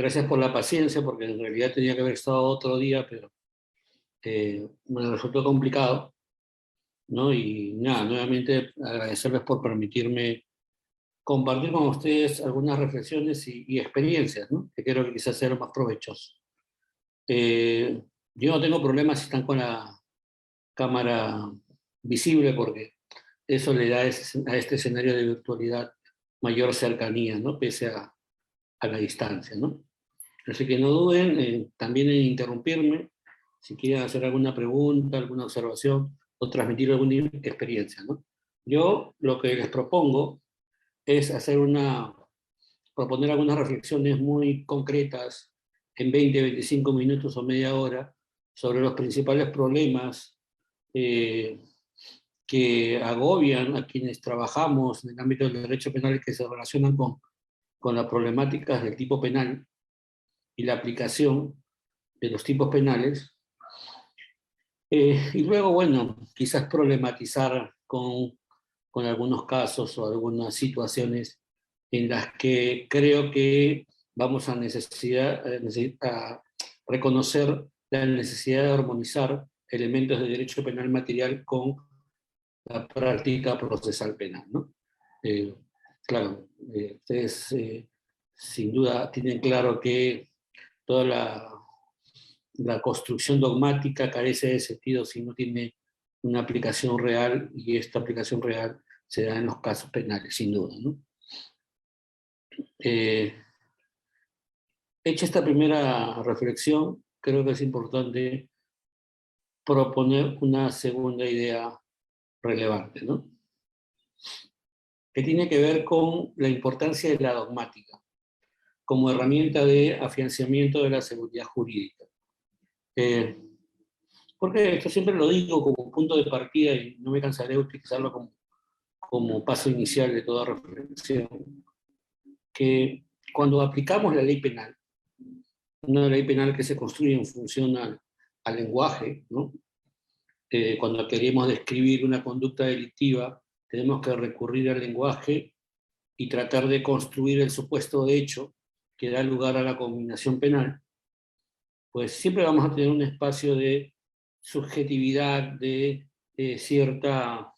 Gracias por la paciencia, porque en realidad tenía que haber estado otro día, pero me resultó complicado, ¿no? Y nada, nuevamente agradecerles por permitirme compartir con ustedes algunas reflexiones y experiencias, ¿no? Que creo que quizás sea lo más provechoso. Eh, yo no tengo problemas si están con la cámara visible, porque eso le da a este escenario de virtualidad mayor cercanía, ¿no? Pese a la distancia, ¿no? Así que no duden también en interrumpirme si quieren hacer alguna pregunta, alguna observación o transmitir alguna experiencia, ¿no? Yo lo que les propongo es proponer algunas reflexiones muy concretas en 20, 25 minutos o media hora sobre los principales problemas eh, que agobian a quienes trabajamos en el ámbito del derecho penal que se relacionan con las problemáticas del tipo penal y la aplicación de los tipos penales. Y luego, bueno, quizás problematizar con algunos casos o algunas situaciones en las que creo que vamos a necesitar reconocer la necesidad de armonizar elementos de derecho penal material con la práctica procesal penal, ¿no? Eh, claro, ustedes sin duda tienen claro que toda la construcción dogmática carece de sentido si no tiene una aplicación real, y esta aplicación real se da en los casos penales, sin duda, ¿no? Eh, Hecha esta primera reflexión, creo que es importante proponer una segunda idea relevante, ¿no? Que tiene que ver con la importancia de la dogmática como herramienta de afianzamiento de la seguridad jurídica. Eh, Porque esto siempre lo digo como punto de partida y no me cansaré de utilizarlo como paso inicial de toda reflexión, que cuando aplicamos la ley penal, una ley penal que se construye en función al lenguaje, ¿no? Cuando queremos describir una conducta delictiva, tenemos que recurrir al lenguaje y tratar de construir el supuesto de hecho que da lugar a la combinación penal, pues siempre vamos a tener un espacio de subjetividad, eh, cierta,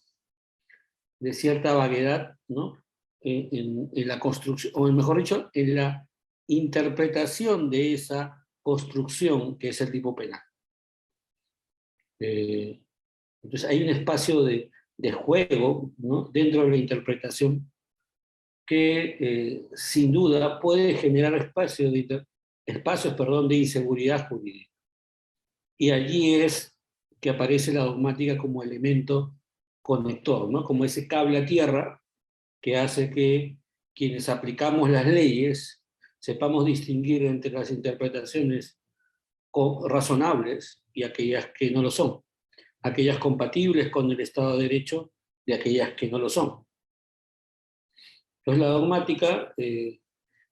de cierta vaguedad, ¿no? En la construcción, o mejor dicho, en la interpretación de esa construcción que es el tipo penal. Eh, entonces hay un espacio de juego, ¿no? Dentro de la interpretación que sin duda puede generar espacios, perdón, de inseguridad jurídica. Y allí es que aparece la dogmática como elemento conector, ¿no? Como ese cable a tierra que hace que quienes aplicamos las leyes sepamos distinguir entre las interpretaciones razonables y aquellas que no lo son, aquellas compatibles con el Estado de Derecho de aquellas que no lo son. Entonces la dogmática,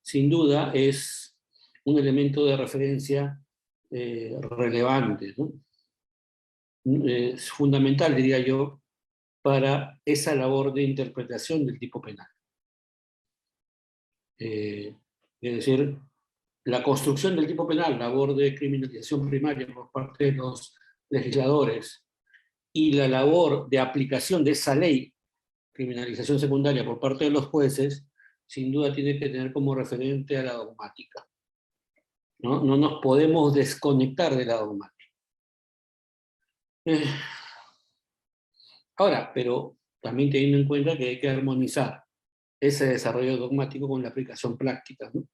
sin duda, es un elemento de referencia relevante, ¿no? Es fundamental, diría yo, para esa labor de interpretación del tipo penal. Es decir, la construcción del tipo penal, labor de criminalización primaria por parte de los legisladores, y la labor de aplicación de esa ley, criminalización secundaria, por parte de los jueces, sin duda tiene que tener como referente a la dogmática. No nos podemos desconectar de la dogmática. Ahora, pero también teniendo en cuenta que hay que armonizar ese desarrollo dogmático con la aplicación práctica, ¿no?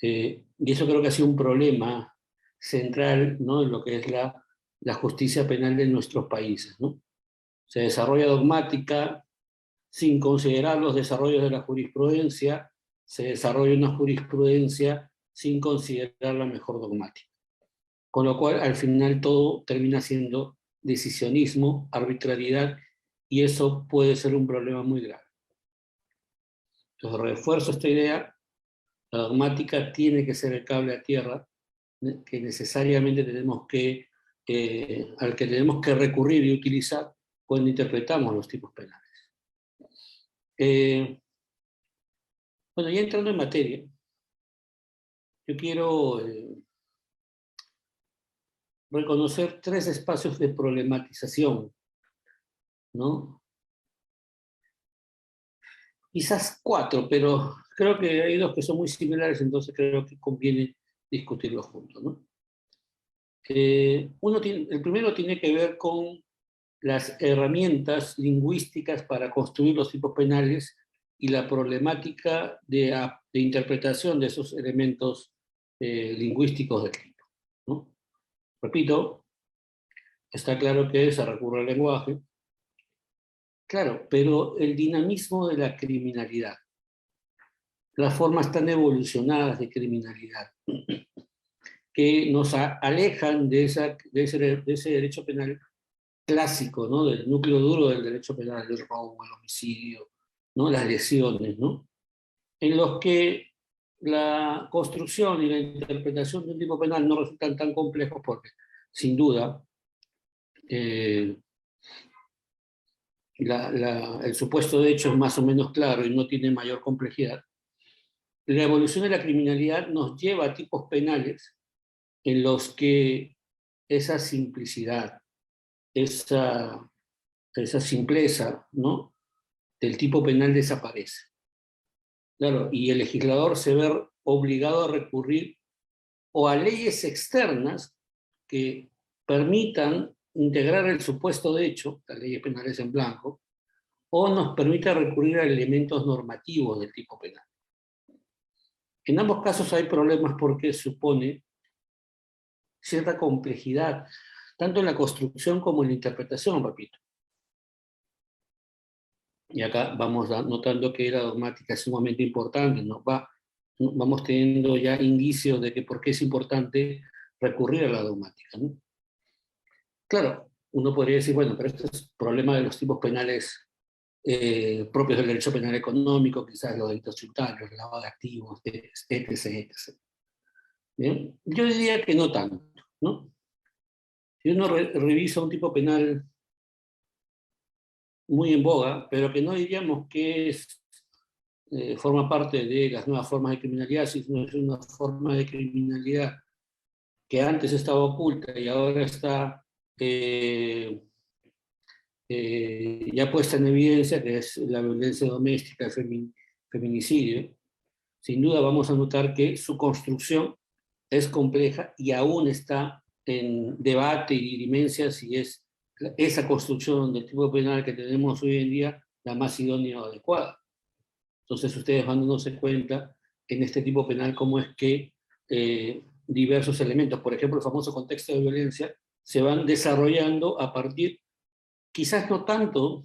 Y eso creo que ha sido un problema central, ¿no? En lo que es la justicia penal de nuestros países, ¿no? Se desarrolla dogmática sin considerar los desarrollos de la jurisprudencia, se desarrolla una jurisprudencia sin considerar la mejor dogmática. Con lo cual, al final, todo termina siendo decisionismo, arbitrariedad, y eso puede ser un problema muy grave. Entonces, refuerzo esta idea: la dogmática tiene que ser el cable a tierra que necesariamente al que tenemos que recurrir y utilizar cuando interpretamos los tipos penales. Bueno, ya entrando en materia, yo quiero reconocer 3 espacios de problematización, ¿no? Quizás 4, pero creo que hay 2 que son muy similares, entonces creo que conviene discutirlos juntos, ¿no? El primero tiene que ver con las herramientas lingüísticas para construir los tipos penales y la problemática de interpretación de esos elementos lingüísticos del tipo, ¿no? Repito, está claro que se recurre al lenguaje, claro, pero el dinamismo de la criminalidad, las formas tan evolucionadas de criminalidad, que nos alejan de ese derecho penal clásico, ¿no? Del núcleo duro del derecho penal, el robo, el homicidio, ¿no? Las lesiones, ¿no? En los que la construcción y la interpretación de un tipo penal no resultan tan complejos porque, sin duda, el supuesto de hecho es más o menos claro y no tiene mayor complejidad. La evolución de la criminalidad nos lleva a tipos penales en los que esa simplicidad, esa simpleza, ¿no? del tipo penal desaparece. Claro, y el legislador se ve obligado a recurrir o a leyes externas que permitan integrar el supuesto de hecho, las leyes penales en blanco, o nos permita recurrir a elementos normativos del tipo penal. En ambos casos hay problemas porque supone cierta complejidad, tanto en la construcción como en la interpretación, repito. Y acá vamos notando que la dogmática es sumamente importante, vamos teniendo ya indicios de que por qué es importante recurrir a la dogmática, ¿no? Claro, uno podría decir, bueno, pero esto es problema de los tipos penales propios del derecho penal económico, quizás los delitos tributarios, el lavado de activos, etc, etc. ¿Bien? Yo diría que no tanto, ¿no? Si uno revisa un tipo penal muy en boga, pero que no diríamos que forma parte de las nuevas formas de criminalidad, sino es una forma de criminalidad que antes estaba oculta y ahora está ya puesta en evidencia, que es la violencia doméstica, el feminicidio. Sin duda vamos a notar que su construcción es compleja y aún está en debate y dirimencia si es esa construcción del tipo penal que tenemos hoy en día la más idónea o adecuada. Entonces ustedes van dándose cuenta en este tipo penal cómo es que diversos elementos, por ejemplo el famoso contexto de violencia, se van desarrollando a partir, quizás no tanto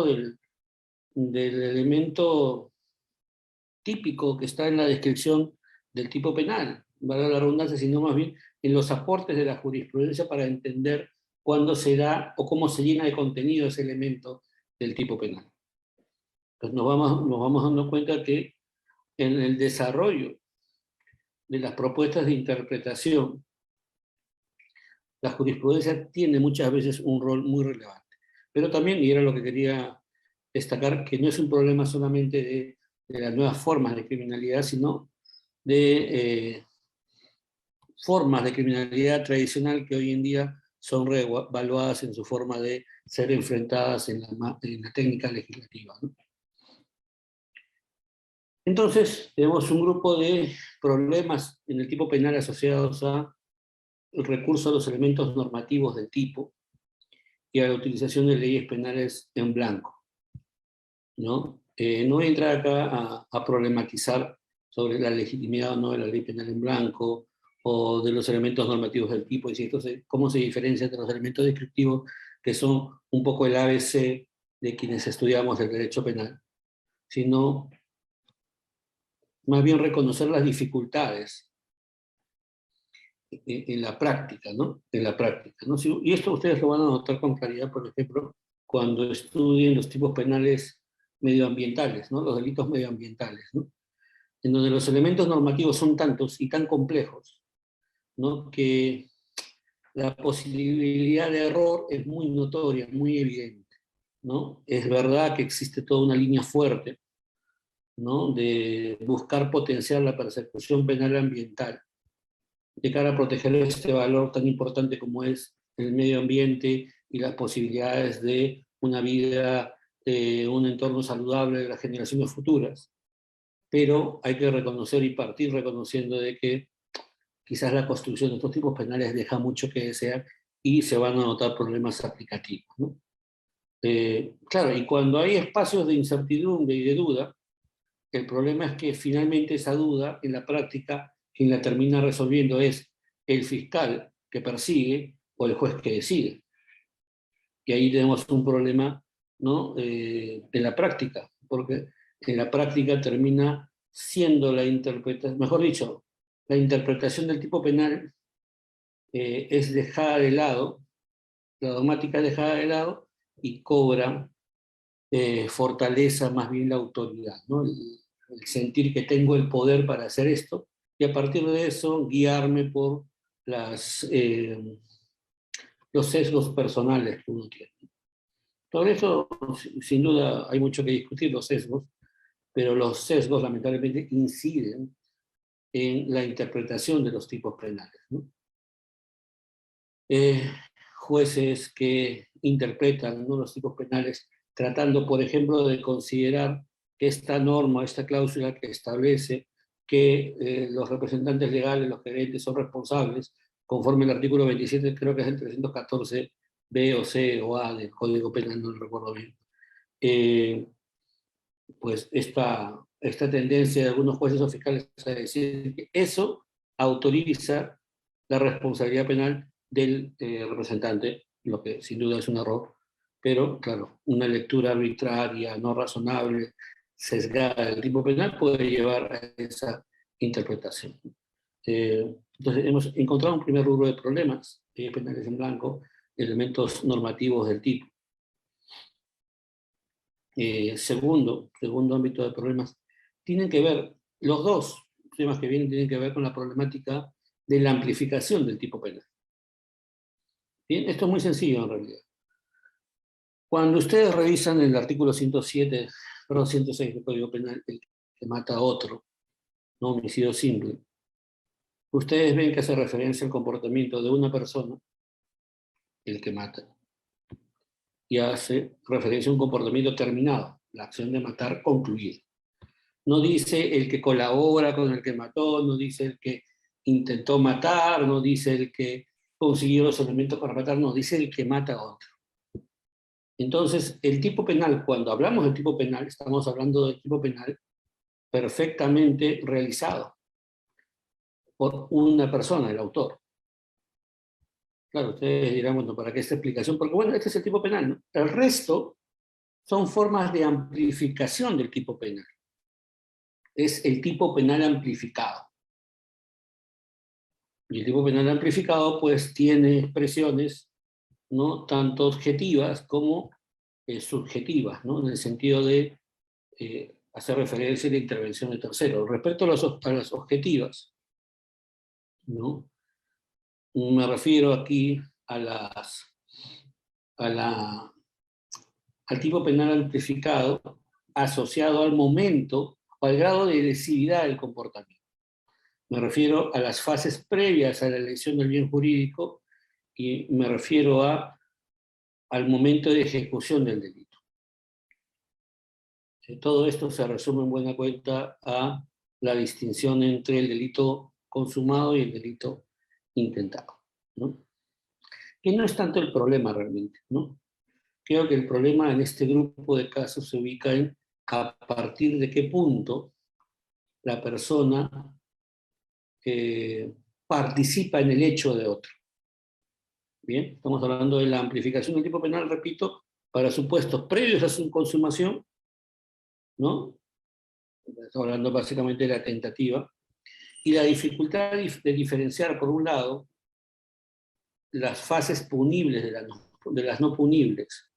del elemento típico que está en la descripción del tipo penal, valga la redundancia, sino más bien en los aportes de la jurisprudencia para entender cuándo se da o cómo se llena de contenido ese elemento del tipo penal. Entonces nos vamos dando cuenta que en el desarrollo de las propuestas de interpretación, la jurisprudencia tiene muchas veces un rol muy relevante. Pero también, y era lo que quería destacar, que no es un problema solamente de las nuevas formas de criminalidad, sino de formas de criminalidad tradicional que hoy en día son reevaluadas en su forma de ser enfrentadas en la técnica legislativa, ¿no? Entonces, tenemos un grupo de problemas en el tipo penal asociados al recurso a los elementos normativos del tipo y a la utilización de leyes penales en blanco, ¿no? No voy a entrar acá a problematizar sobre la legitimidad o no de la ley penal en blanco, o de los elementos normativos del tipo, y cómo se diferencia de los elementos descriptivos, que son un poco el ABC de quienes estudiamos el derecho penal, sino más bien reconocer las dificultades en la práctica, ¿no? En la práctica, ¿no? Y esto ustedes lo van a notar con claridad, por ejemplo, cuando estudien los tipos penales medioambientales, ¿no? Los delitos medioambientales, ¿no? En donde los elementos normativos son tantos y tan complejos, ¿no? Que la posibilidad de error es muy notoria, muy evidente, ¿no? Es verdad que existe toda una línea fuerte ¿no? De buscar potenciar la persecución penal ambiental, de cara a proteger este valor tan importante como es el medio ambiente y las posibilidades de una vida, un entorno saludable de las generaciones futuras. Pero hay que reconocer y partir reconociendo de que quizás la construcción de estos tipos penales deja mucho que desear y se van a notar problemas aplicativos, ¿no? Claro, y cuando hay espacios de incertidumbre y de duda, el problema es que finalmente esa duda, en la práctica, quien la termina resolviendo es el fiscal que persigue o el juez que decide. Y ahí tenemos un problema, ¿no? En la práctica, porque en la práctica termina siendo la interpretación, mejor dicho, la interpretación del tipo penal es dejada de lado, la dogmática es dejada de lado y cobra fortaleza más bien la autoridad, ¿no? El sentir que tengo el poder para hacer esto y a partir de eso guiarme por las, los sesgos personales que uno tiene. Sobre eso, sin duda, hay mucho que discutir, los sesgos, pero los sesgos lamentablemente inciden en la interpretación de los tipos penales, ¿no? Jueces que interpretan, ¿no?, los tipos penales, tratando, por ejemplo, de considerar que esta norma, esta cláusula que establece que los representantes legales, los gerentes, son responsables, conforme el artículo 27, creo que es el 314 B o C o A del Código Penal, no lo recuerdo bien. Pues esta tendencia de algunos jueces o fiscales a decir que eso autoriza la responsabilidad penal del representante, lo que sin duda es un error, pero claro, una lectura arbitraria, no razonable, sesgada del tipo penal puede llevar a esa interpretación. Entonces hemos encontrado un primer rubro de problemas penales en blanco, elementos normativos del tipo. Segundo ámbito de problemas, tienen que ver, los dos temas que vienen tienen que ver con la problemática de la amplificación del tipo penal. Bien, esto es muy sencillo en realidad. Cuando ustedes revisan el artículo 106 del Código Penal, el que mata a otro, no homicidio simple, ustedes ven que hace referencia al comportamiento de una persona, el que mata, y hace referencia a un comportamiento terminado, la acción de matar concluida. No dice el que colabora con el que mató, no dice el que intentó matar, no dice el que consiguió los elementos para matar, no, dice el que mata a otro. Entonces, el tipo penal, cuando hablamos del tipo penal, estamos hablando del tipo penal perfectamente realizado por una persona, el autor. Claro, ustedes dirán, bueno, ¿para qué esta explicación? Porque bueno, este es el tipo penal, ¿no? El resto son formas de amplificación del tipo penal. Es el tipo penal amplificado. Y el tipo penal amplificado pues tiene expresiones, ¿no?, tanto objetivas como subjetivas, ¿no?, en el sentido de hacer referencia a la intervención de terceros. Respecto a las objetivas, ¿no?, me refiero aquí a a la, al tipo penal amplificado asociado al momento o al grado de lesividad del comportamiento. Me refiero a las fases previas a la elección del bien jurídico y me refiero al momento de ejecución del delito. Todo esto se resume en buena cuenta a la distinción entre el delito consumado y el delito intentado, ¿no? Que no es tanto el problema realmente, ¿no? Creo que el problema en este grupo de casos se ubica en a partir de qué punto la persona participa en el hecho de otro. Bien, estamos hablando de la amplificación del tipo penal, repito, para supuestos previos a su consumación, ¿no? Estamos hablando básicamente de la tentativa, y la dificultad de diferenciar, por un lado, las fases punibles de las no punibles,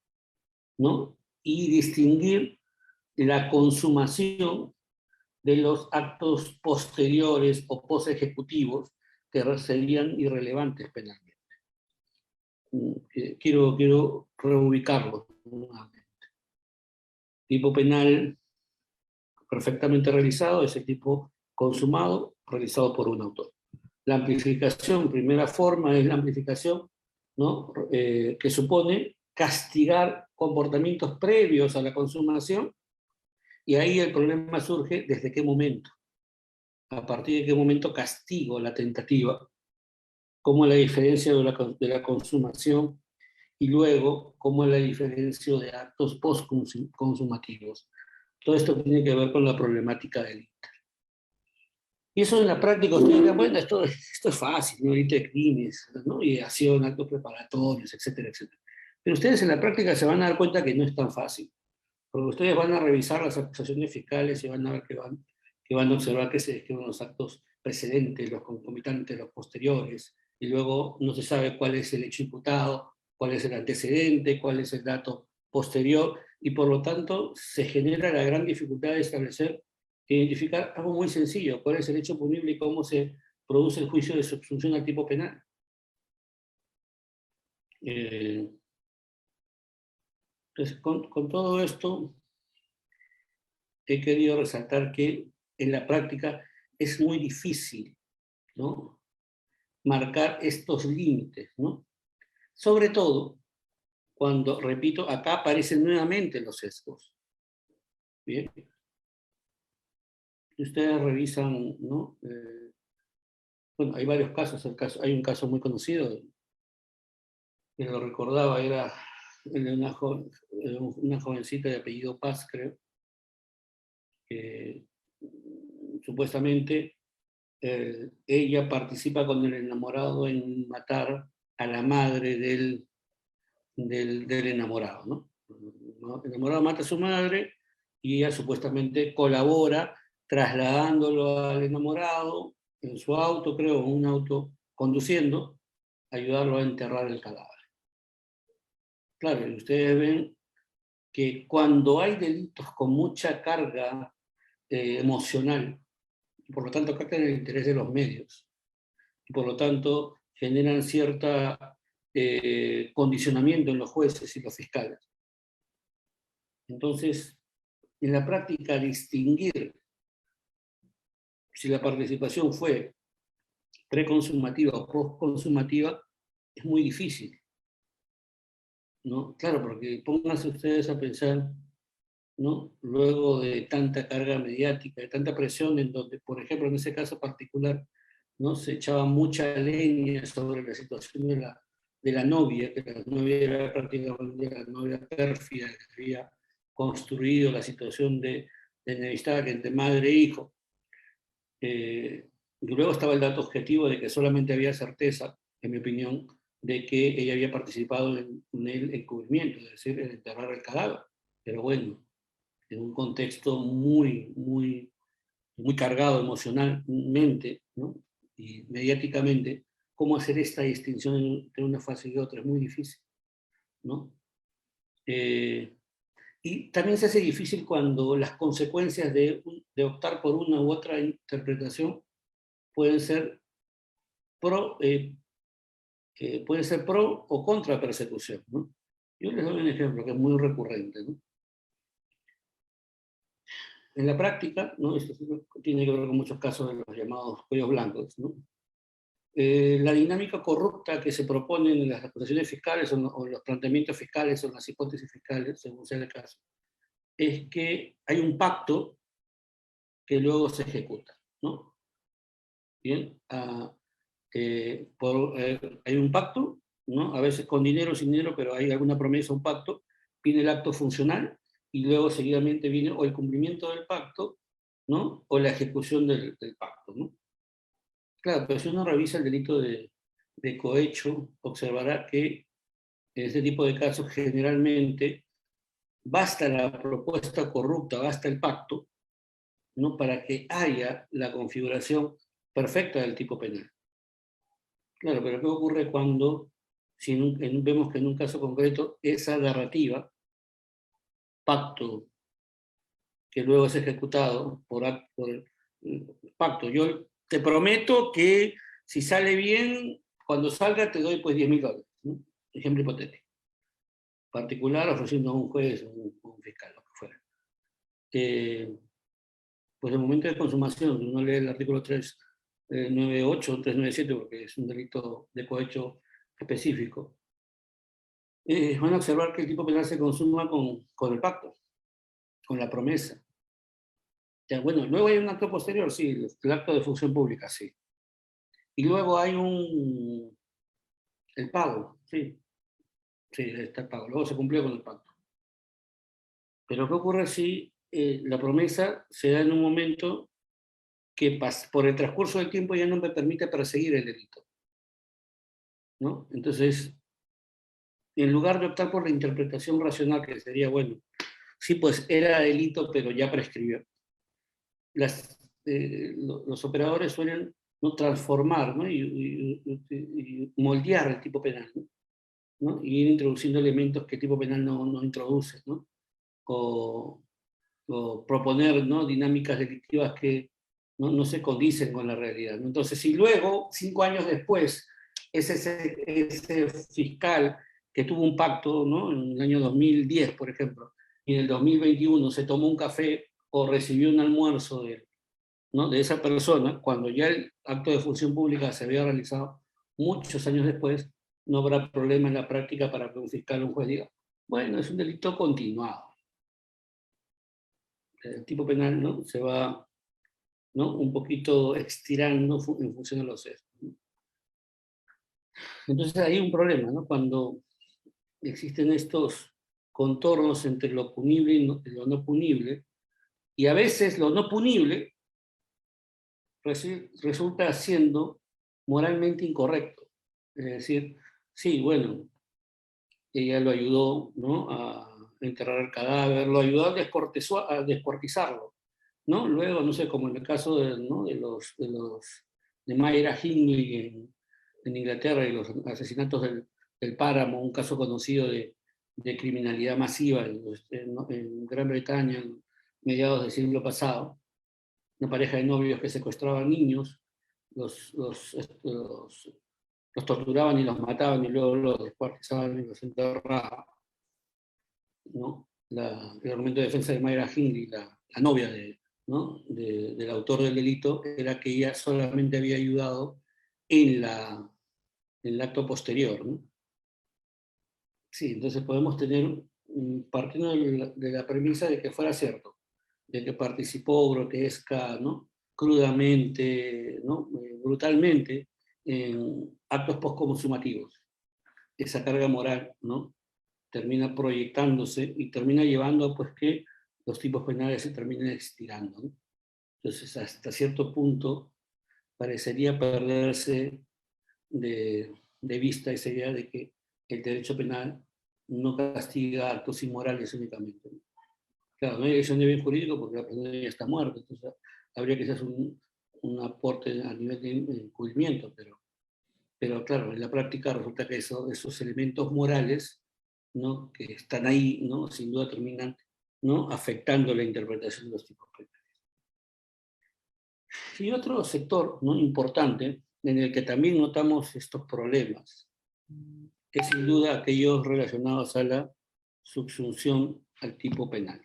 ¿no? Y distinguir la consumación de los actos posteriores o post-ejecutivos que serían irrelevantes penalmente. Quiero reubicarlo. Tipo penal perfectamente realizado es el tipo consumado, realizado por un autor. La amplificación, primera forma, es la amplificación, ¿no? Que supone castigar comportamientos previos a la consumación, y ahí el problema surge desde qué momento. A partir de qué momento castigo la tentativa, cómo es la diferencia de la consumación, y luego cómo es la diferencia de actos post-consumativos. Todo esto tiene que ver con la problemática del Inter. Y eso en la práctica, ustedes dirán, bueno, esto es fácil, ¿no? Ahorita de crímenes, ¿no? Ideación, actos preparatorios, etcétera, etcétera. Pero ustedes en la práctica se van a dar cuenta que no es tan fácil, porque ustedes van a revisar las acusaciones fiscales y van a ver que van a observar que se describen los actos precedentes, los concomitantes, los posteriores, y luego no se sabe cuál es el hecho imputado, cuál es el antecedente, cuál es el dato posterior, y por lo tanto se genera la gran dificultad de establecer, identificar algo muy sencillo, cuál es el hecho punible y cómo se produce el juicio de subsunción al tipo penal. Entonces, con todo esto, he querido resaltar que en la práctica es muy difícil, ¿no?, marcar estos límites, ¿no? Sobre todo cuando, repito, acá aparecen nuevamente los sesgos. Bien. Ustedes revisan, ¿no? Bueno, hay varios casos, hay un caso muy conocido, que lo recordaba, era el de una jovencita de apellido Paz, creo, que supuestamente ella participa con el enamorado en matar a la madre del enamorado, ¿no? El enamorado mata a su madre y ella supuestamente colabora trasladándolo al enamorado en su auto, creo, un auto conduciendo, ayudarlo a enterrar el cadáver. Claro, y ustedes ven que cuando hay delitos con mucha carga emocional, y por lo tanto captan el interés de los medios, y por lo tanto generan cierta condicionamiento en los jueces y los fiscales. Entonces, en la práctica, distinguir si la participación fue preconsumativa o postconsumativa es muy difícil, ¿no? Claro, porque pónganse ustedes a pensar, ¿no?, luego de tanta carga mediática, de tanta presión, en donde, por ejemplo, en ese caso particular, ¿no?, se echaba mucha leña sobre la situación de la novia, que la novia era prácticamente la novia pérfida, que había construido la situación de enemistad entre madre e hijo. Y luego estaba el dato objetivo de que solamente había certeza, en mi opinión, de que ella había participado en el encubrimiento, es decir, en enterrar el cadáver. Pero bueno, en un contexto muy cargado emocionalmente, ¿no?, y mediáticamente, cómo hacer esta distinción entre una fase y otra es muy difícil, ¿no? Y también se hace difícil cuando las consecuencias de optar por una u otra interpretación pueden ser pueden ser pro o contra persecución, ¿no? Yo les doy un ejemplo que es muy recurrente, ¿no? En la práctica, ¿no?, esto tiene que ver con muchos casos de los llamados cuellos blancos, ¿no? La dinámica corrupta que se propone en las acusaciones fiscales o los planteamientos fiscales o las hipótesis fiscales, según sea el caso, es que hay un pacto que luego se ejecuta, ¿no? Bien, hay un pacto, ¿no?, a veces con dinero o sin dinero, pero hay alguna promesa, un pacto, viene el acto funcional y luego seguidamente viene o el cumplimiento del pacto, ¿no?, o la ejecución del pacto, ¿no? Claro, pero si uno revisa el delito de cohecho, observará que en este tipo de casos generalmente basta la propuesta corrupta, basta el pacto, ¿no?, para que haya la configuración perfecta del tipo penal. Claro, pero ¿qué ocurre cuando, si vemos que en un caso concreto esa narrativa, pacto, que luego es ejecutado por pacto, yo te prometo que si sale bien, cuando salga te doy pues $10.000, ¿no? Ejemplo hipotético. Particular ofreciendo a un juez o un fiscal, lo que fuera. pues el momento de consumación, uno lee el artículo 398, 397, porque es un delito de cohecho específico, van a observar que el tipo penal se consuma con el pacto, con la promesa. Ya, bueno, luego hay un acto posterior, sí, el acto de función pública, sí. Y luego hay el pago, sí, sí, está el pago. Luego se cumplió con el pacto. Pero ¿qué ocurre si la promesa se da en un momento que por el transcurso del tiempo ya no me permite perseguir el delito? ¿No? Entonces, en lugar de optar por la interpretación racional, que sería, bueno, sí, pues era delito, pero ya prescribió. Los operadores suelen no transformar, ¿no? Y moldear el tipo penal, ¿no? Y ir introduciendo elementos que el tipo penal no introduce, ¿no? O proponer, ¿no?, dinámicas delictivas que no se condicen con la realidad, ¿no? Entonces, si luego, 5 años después, ese fiscal que tuvo un pacto, ¿no?, en el año 2010, por ejemplo, y en el 2021 se tomó un café o recibió un almuerzo ¿no?, de esa persona, cuando ya el acto de función pública se había realizado muchos años después, no habrá problema en la práctica para que un fiscal o un juez diga, bueno, es un delito continuado. El tipo penal, ¿no?, se va, ¿no?, un poquito estirando en función de los sesgos. Entonces hay un problema, ¿no?, cuando existen estos contornos entre lo punible y lo no punible, y a veces lo no punible resulta siendo moralmente incorrecto. Es decir, sí, bueno, ella lo ayudó, ¿no?, a enterrar el cadáver, lo ayudó a descuartizarlo, ¿no? Luego, no sé, como en el caso ¿no?, de Mayra Hindley en Inglaterra y los asesinatos del Páramo, un caso conocido de criminalidad masiva en Gran Bretaña en mediados del siglo pasado, una pareja de novios que secuestraban niños, los torturaban y los mataban y luego los descuartizaban y los enterraban, ¿no? El argumento de defensa de Mayra Hindley, la novia ¿no?, del autor del delito, era que ella solamente había ayudado en el acto posterior, ¿no? Sí, entonces podemos tener, partiendo de la premisa de que fuera cierto, de que participó grotesca, ¿no?, crudamente, ¿no?, brutalmente, en actos postconsumativos. Esa carga moral, ¿no?, termina proyectándose y termina llevando a pues, que los tipos penales se terminen estirando, ¿no? Entonces, hasta cierto punto, parecería perderse de vista esa idea de que el derecho penal no castiga actos inmorales únicamente, ¿no? Claro, no hay dirección de bien jurídico porque la persona ya está muerta, entonces habría que hacer un aporte a nivel de encubrimiento, pero claro, en la práctica resulta que esos elementos morales, ¿no?, que están ahí, ¿no?, sin duda terminan, ¿no?, afectando la interpretación de los tipos penales. Y otro sector, ¿no?, importante en el que también notamos estos problemas es sin duda aquellos relacionados a la subsunción al tipo penal.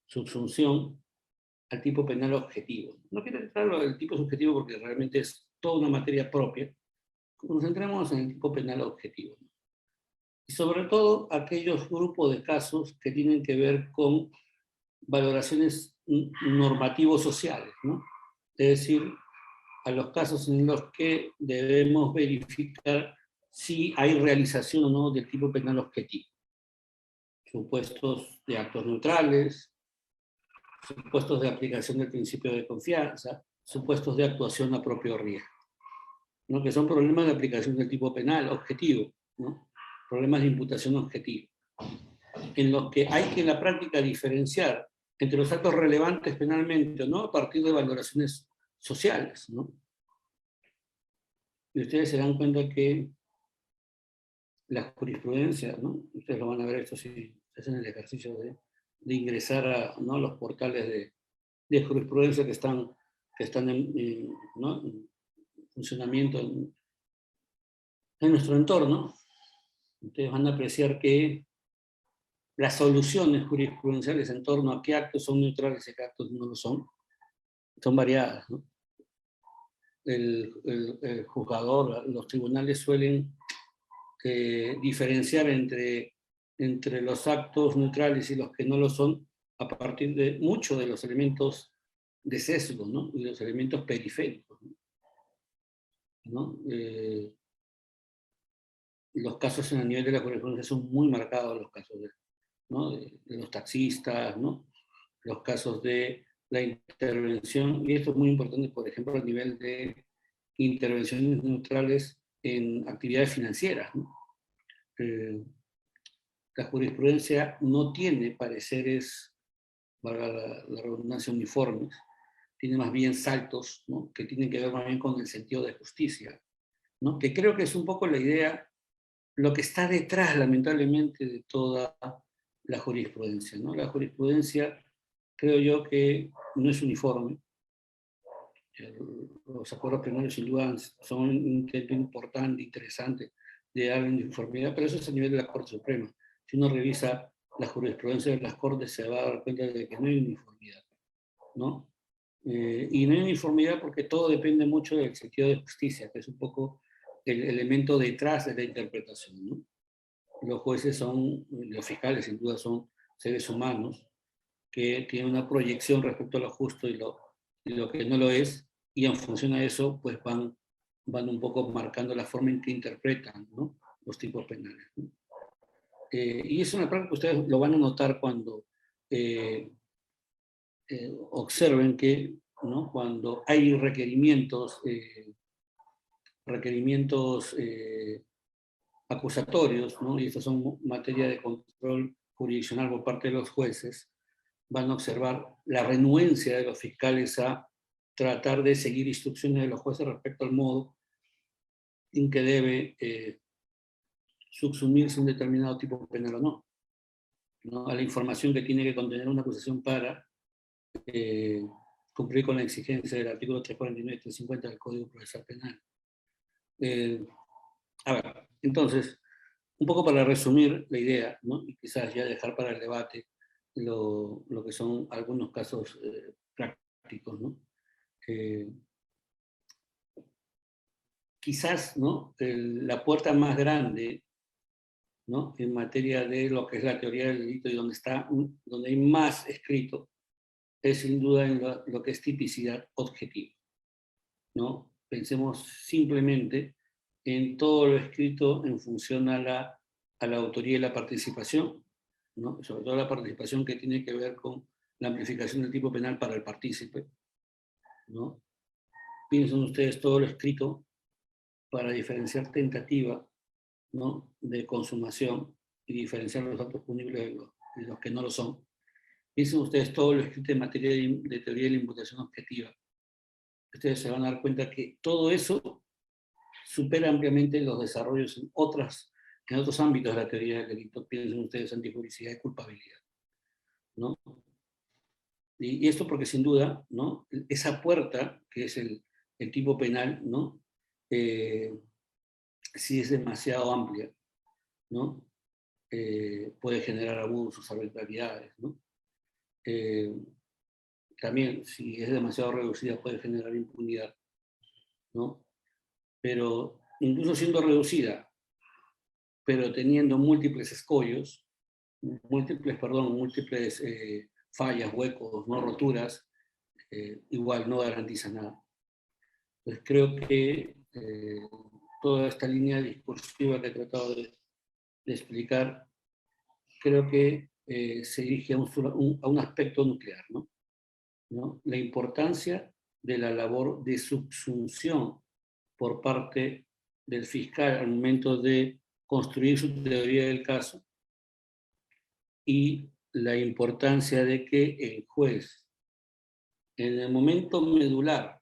Subsunción al tipo penal objetivo. No quiero entrar en el tipo subjetivo porque realmente es toda una materia propia. Concentremos en el tipo penal objetivo. Y sobre todo aquellos grupos de casos que tienen que ver con valoraciones normativos sociales, ¿no? Es decir, a los casos en los que debemos verificar si hay realización o no del tipo penal objetivo. Supuestos de actos neutrales, supuestos de aplicación del principio de confianza, supuestos de actuación a propio riesgo, ¿no?, que son problemas de aplicación del tipo penal objetivo, ¿no?, problemas de imputación objetiva, en los que hay que en la práctica diferenciar entre los actos relevantes penalmente o no a partir de valoraciones sociales, ¿no? Y ustedes se dan cuenta que la jurisprudencia, ¿no?, ustedes lo van a ver esto si hacen el ejercicio de ingresar a, ¿no?, los portales de jurisprudencia que están ¿no?, en funcionamiento en nuestro entorno. Ustedes van a apreciar que las soluciones jurisprudenciales en torno a qué actos son neutrales y qué actos no lo son variadas, ¿no? El juzgador, los tribunales suelen diferenciar entre los actos neutrales y los que no lo son a partir de muchos de los elementos de sesgo, ¿no? Y los elementos periféricos, ¿no? Los casos en el nivel de la jurisprudencia son muy marcados, los casos ¿no? de los taxistas, ¿no? Los casos de la intervención, y esto es muy importante, por ejemplo, a nivel de intervenciones neutrales en actividades financieras, ¿no? La jurisprudencia no tiene pareceres, valga la redundancia, uniformes, tiene más bien saltos, ¿no? Que tienen que ver más bien con el sentido de justicia, ¿no? Que creo que es un poco la idea, lo que está detrás, lamentablemente, de toda la jurisprudencia, ¿no? La jurisprudencia, creo yo que no es uniforme. Los acuerdos plenarios sin duda son un intento importante, interesante, de dar uniformidad, pero eso es a nivel de la Corte Suprema. Si uno revisa la jurisprudencia de las Cortes, se va a dar cuenta de que no hay uniformidad, ¿no? Y no hay uniformidad porque todo depende mucho del sentido de justicia, que es un poco el elemento detrás de la interpretación, ¿no? Los jueces son, los fiscales sin duda son seres humanos que tienen una proyección respecto a lo justo y lo que no lo es, y en función a eso, pues van un poco marcando la forma en que interpretan, ¿no? Los tipos penales, ¿no? Y es una práctica que ustedes lo van a notar cuando observen que, ¿no? Cuando hay requerimientos acusatorios, ¿no? Y estos son materia de control jurisdiccional por parte de los jueces, van a observar la renuencia de los fiscales a tratar de seguir instrucciones de los jueces respecto al modo en que debe subsumirse un determinado tipo penal o no, ¿no? A la información que tiene que contener una acusación para cumplir con la exigencia del artículo 349 y 350 del Código Procesal Penal. A ver, entonces, un poco para resumir la idea, ¿no? Y quizás ya dejar para el debate lo que son algunos casos prácticos, ¿no? Quizás, ¿no? La puerta más grande, ¿no? En materia de lo que es la teoría del delito y donde hay más escrito, es sin duda en lo que es tipicidad objetiva, ¿no? Pensemos simplemente en todo lo escrito en función a la autoría y la participación, ¿no? Sobre todo la participación que tiene que ver con la amplificación del tipo penal para el partícipe, ¿no? Piensen ustedes todo lo escrito para diferenciar tentativa, ¿no? De consumación y diferenciar los actos punibles de los que no lo son. Piensen ustedes todo lo escrito en materia de teoría de la imputación objetiva. Ustedes se van a dar cuenta que todo eso supera ampliamente los desarrollos en otros ámbitos de la teoría del delito. Piensen ustedes antijuricidad y culpabilidad, ¿no? Y esto porque sin duda, ¿no? Esa puerta, que es el tipo penal, ¿no? Si es demasiado amplia, ¿no? Puede generar abusos, arbitrariedades, ¿no? También, si es demasiado reducida, puede generar impunidad, ¿no? Pero incluso siendo reducida, pero teniendo múltiples escollos, múltiples fallas, huecos, no roturas, igual no garantiza nada. Entonces creo que toda esta línea discursiva que he tratado de explicar, creo que se dirige a un aspecto nuclear, ¿no? ¿No? La importancia de la labor de subsunción por parte del fiscal al momento de construir su teoría del caso, y la importancia de que el juez, en el momento medular,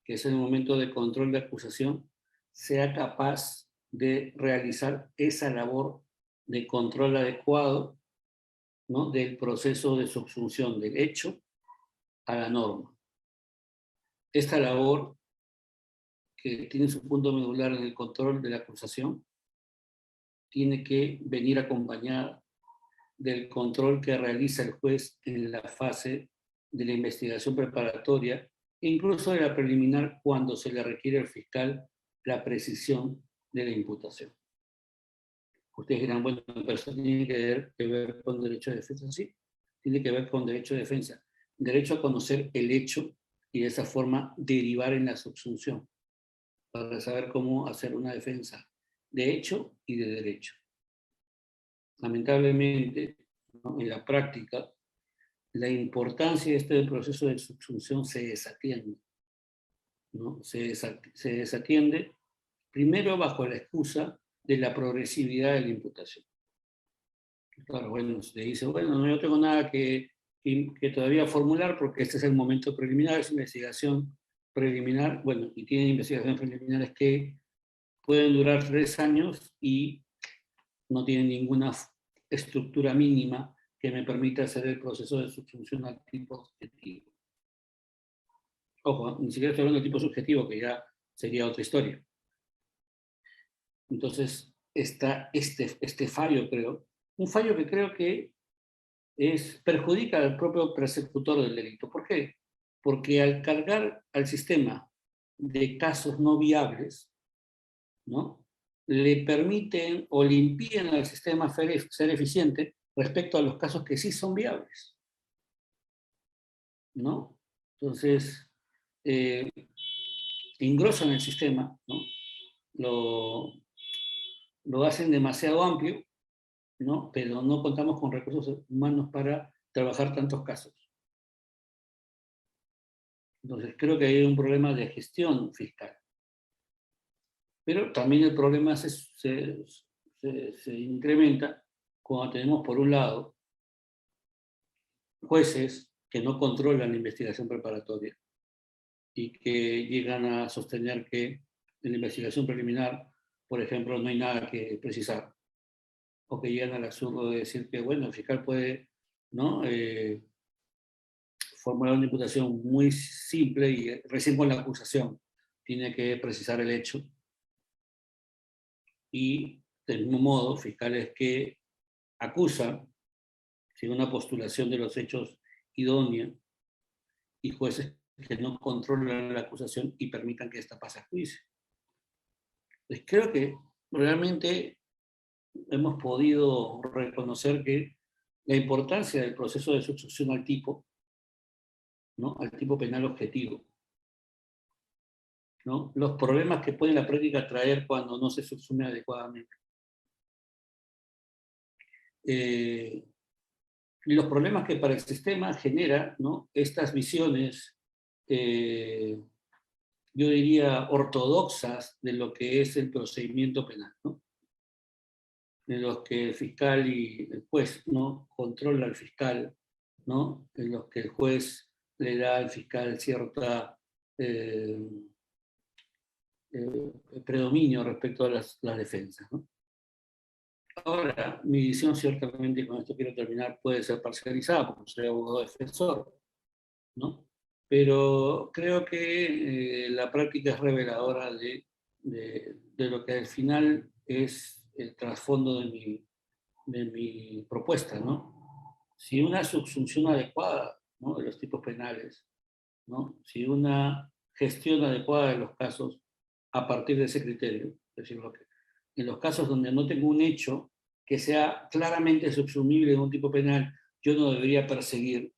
que es el momento de control de acusación, sea capaz de realizar esa labor de control adecuado, ¿no? Del proceso de subsunción del hecho a la norma. Esta labor, que tiene su punto medular en el control de la acusación, tiene que venir acompañada del control que realiza el juez en la fase de la investigación preparatoria, e incluso de la preliminar cuando se le requiere al fiscal la precisión de la imputación. Ustedes dirán, bueno, pero eso tiene que ver con derecho de defensa. Sí, tiene que ver con derecho de defensa. Derecho a conocer el hecho y de esa forma derivar en la subsunción, para saber cómo hacer una defensa de hecho y de derecho. Lamentablemente, ¿no?, en la práctica, la importancia de este proceso de subsunción se desatiende, ¿no? Se desatiende primero bajo la excusa de la progresividad de la imputación. Claro, bueno, se dice, bueno, no, yo tengo nada que todavía formular porque este es el momento preliminar, es investigación preliminar, bueno, y tienen investigaciones preliminares que pueden durar 3 años y no tienen ninguna estructura mínima que me permita hacer el proceso de subsunción al tipo objetivo. Ojo, ni siquiera estoy hablando del tipo subjetivo, que ya sería otra historia. Entonces, está este fallo, creo, un fallo que creo que perjudica al propio persecutor del delito. ¿Por qué? Porque al cargar al sistema de casos no viables, ¿no?, le permiten o le impiden al sistema ser eficiente respecto a los casos que sí son viables, ¿no? Entonces, engrosan el sistema, ¿no? Lo hacen demasiado amplio, ¿no?, pero no contamos con recursos humanos para trabajar tantos casos. Entonces creo que hay un problema de gestión fiscal. Pero también el problema se incrementa cuando tenemos, por un lado, jueces que no controlan la investigación preparatoria y que llegan a sostener que en la investigación preliminar, por ejemplo, no hay nada que precisar, o que llegan al absurdo de decir que, bueno, el fiscal puede, ¿no?, formular una imputación muy simple y recién con la acusación tiene que precisar el hecho. Y del mismo modo, fiscales que acusan sin una postulación de los hechos idónea y jueces que no controlan la acusación y permitan que ésta pase a juicio. Pues creo que realmente hemos podido reconocer que la importancia del proceso de subsunción al tipo, ¿no?, al tipo penal objetivo, ¿no?, los problemas que puede la práctica traer cuando no se subsume adecuadamente. Los problemas que para el sistema genera, ¿no?, estas visiones, yo diría, ortodoxas de lo que es el procedimiento penal, ¿no?, en los que el fiscal y el juez, ¿no?, controla al fiscal, ¿no?, en los que el juez le da al fiscal cierta predominio respecto a las defensas, ¿no? Ahora, mi visión ciertamente, y con esto quiero terminar, puede ser parcializada, porque soy abogado defensor, ¿no? Pero creo que la práctica es reveladora de lo que al final es el trasfondo de mi propuesta, ¿no? Si una subsunción adecuada, ¿no?, de los tipos penales, ¿no?, si una gestión adecuada de los casos a partir de ese criterio, es decir, en los casos donde no tengo un hecho que sea claramente subsumible en un tipo penal, yo no debería perseguir,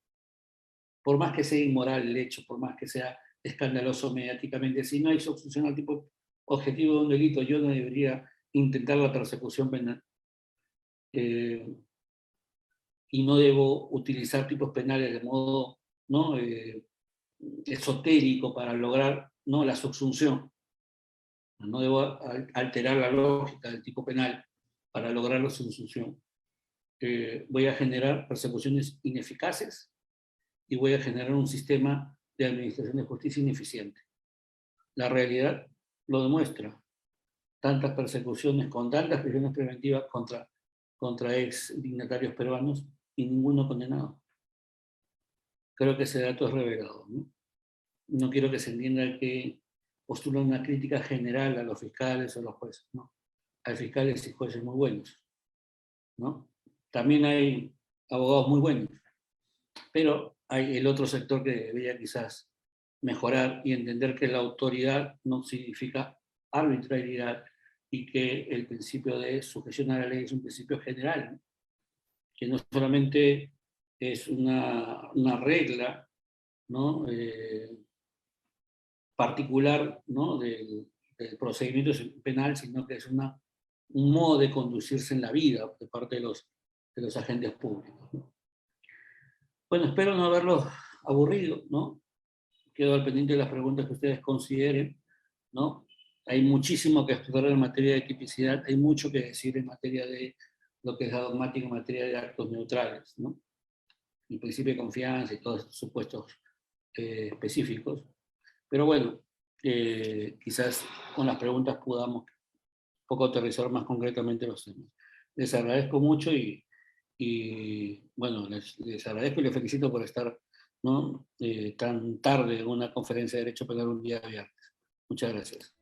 por más que sea inmoral el hecho, por más que sea escandaloso mediáticamente. Si no hay subsunción al tipo objetivo de un delito, yo no debería intentar la persecución penal. Y no debo utilizar tipos penales de modo, ¿no?, esotérico para lograr, ¿no?, la subsunción. No debo alterar la lógica del tipo penal para lograr la subsunción. Voy a generar persecuciones ineficaces y voy a generar un sistema de administración de justicia ineficiente. La realidad lo demuestra. Tantas persecuciones con tantas prisiones preventivas contra ex dignatarios peruanos y ninguno condenado. Creo que ese dato es revelador, ¿no? No quiero que se entienda que postulan una crítica general a los fiscales o a los jueces, no. Hay fiscales y jueces muy buenos, ¿no? también hay abogados muy buenos, pero hay el otro sector que debería quizás mejorar y entender que la autoridad no significa arbitrariedad y que el principio de sujeción a la ley es un principio general, ¿no? Que no solamente es una regla, ¿no? Particular, ¿no? del procedimiento penal, sino que es un modo de conducirse en la vida de parte de los agentes públicos, ¿no? Bueno, espero no haberlos aburrido, ¿no? Quedo al pendiente de las preguntas que ustedes consideren, ¿no? Hay muchísimo que explorar en materia de tipicidad, hay mucho que decir en materia de lo que es la dogmática en materia de actos neutrales, ¿no? El principio de confianza y todos estos supuestos específicos. Pero bueno, quizás con las preguntas podamos un poco aterrizar más concretamente los temas. Les agradezco mucho y bueno, les agradezco y les felicito por estar, ¿no? Tan tarde en una conferencia de Derecho Penal un día viernes. Muchas gracias.